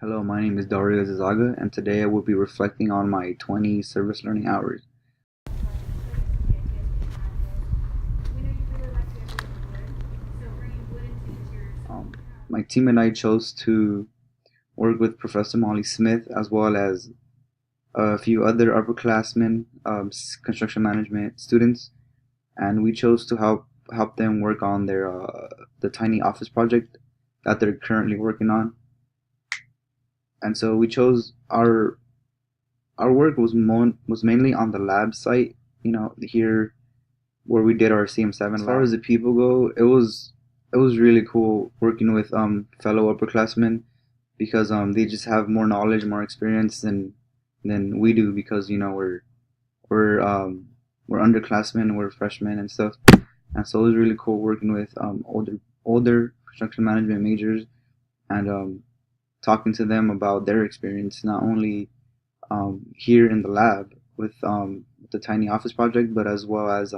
Hello, my name is DarioIzazaga, and today I will be reflecting on my 20 service learning hours. Um, my team and I chose to work with Professor Molly Smith as well as a few other upperclassmen, construction management students, and we chose to help them work on their the tiny office project that they're currently working on. And so we chose our work was mainly on the lab site, here where we did our CM7. As far as the people go, it was really cool working with fellow upperclassmen because they just have more knowledge, more experience than we do because we're underclassmen, we're freshmen and stuff, and so it was really cool working with older construction management majors and talking to them about their experience, not only here in the lab with the tiny office project, but as well as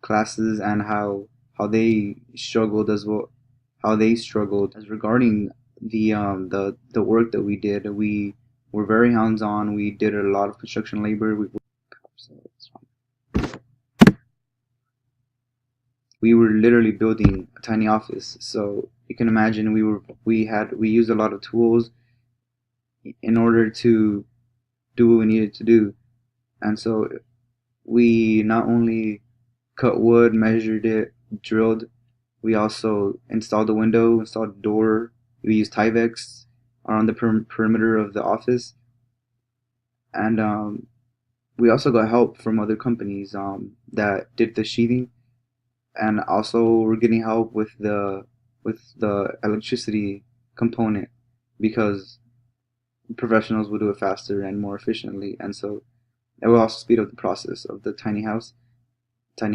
classes and how they struggled as well, how they struggled as regarding the work that we did. We were very hands on. We did a lot of construction labor. We were literally building a tiny office, so you can imagine we used a lot of tools in order to do what we needed to do. And so we not only cut wood, measured it, drilled, we also installed the window, installed the door. We used Tyvek around the perimeter of the office. And we also got help from other companies that did the sheathing. And also we're getting help with the electricity component because professionals will do it faster and more efficiently. And so it will also speed up the process of the tiny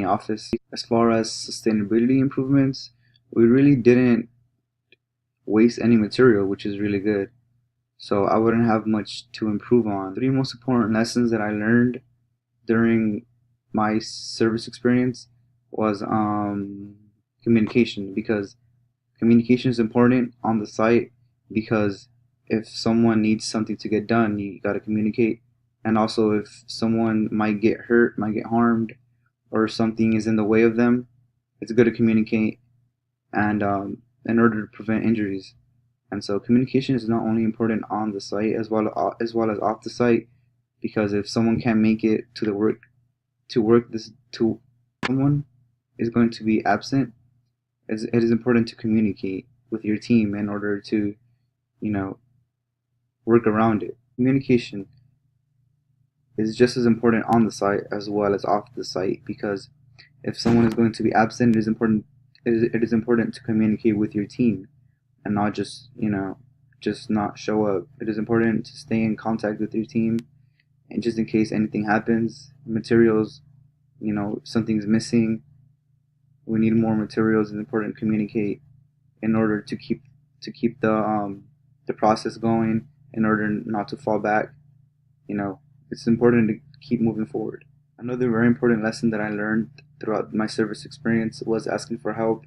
office. As far as sustainability improvements, we really didn't waste any material, which is really good. So I wouldn't have much to improve on. Three most important lessons that I learned during my service experience was communication, because communication is important on the site, because if someone needs something to get done, you got to communicate. And also if someone might get hurt, might get harmed, or something is in the way of them, it's good to communicate and in order to prevent injuries. And so communication is not only important on the site as well as off the site, because if someone can't make it to the work to work this to someone is going to be absent, it is important to communicate with your team in order to you know work around it. Communication is just as important on the site as well as off the site, because if someone is going to be absent, it is important to communicate with your team and not just not show up. It is important to stay in contact with your team, and just in case anything happens, materials, something's missing, we need more materials. It's important to communicate in order to keep the process going, in order not to fall back. It's important to keep moving forward. Another very important lesson that I learned throughout my service experience was asking for help,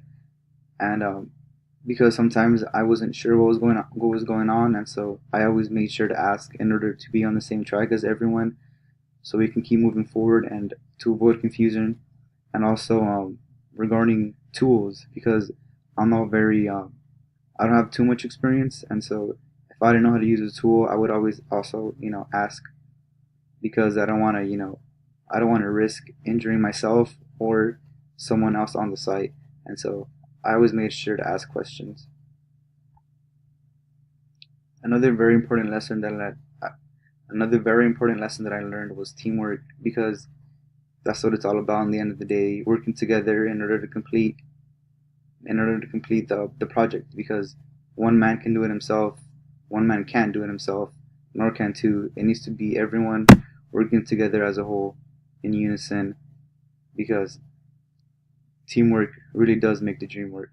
and because sometimes I wasn't sure what was going on, and so I always made sure to ask in order to be on the same track as everyone, so we can keep moving forward and to avoid confusion. And also regarding tools, because I'm not very I don't have too much experience, and so if I didn't know how to use a tool, I would always also ask, because I don't want to risk injuring myself or someone else on the site, and so I always made sure to ask questions. Another very important lesson that I learned was teamwork, because that's what it's all about in the end of the day, working together in order to complete the project, because one man can do it himself, one man can't do it himself, nor can two. It needs to be everyone working together as a whole in unison, because teamwork really does make the dream work.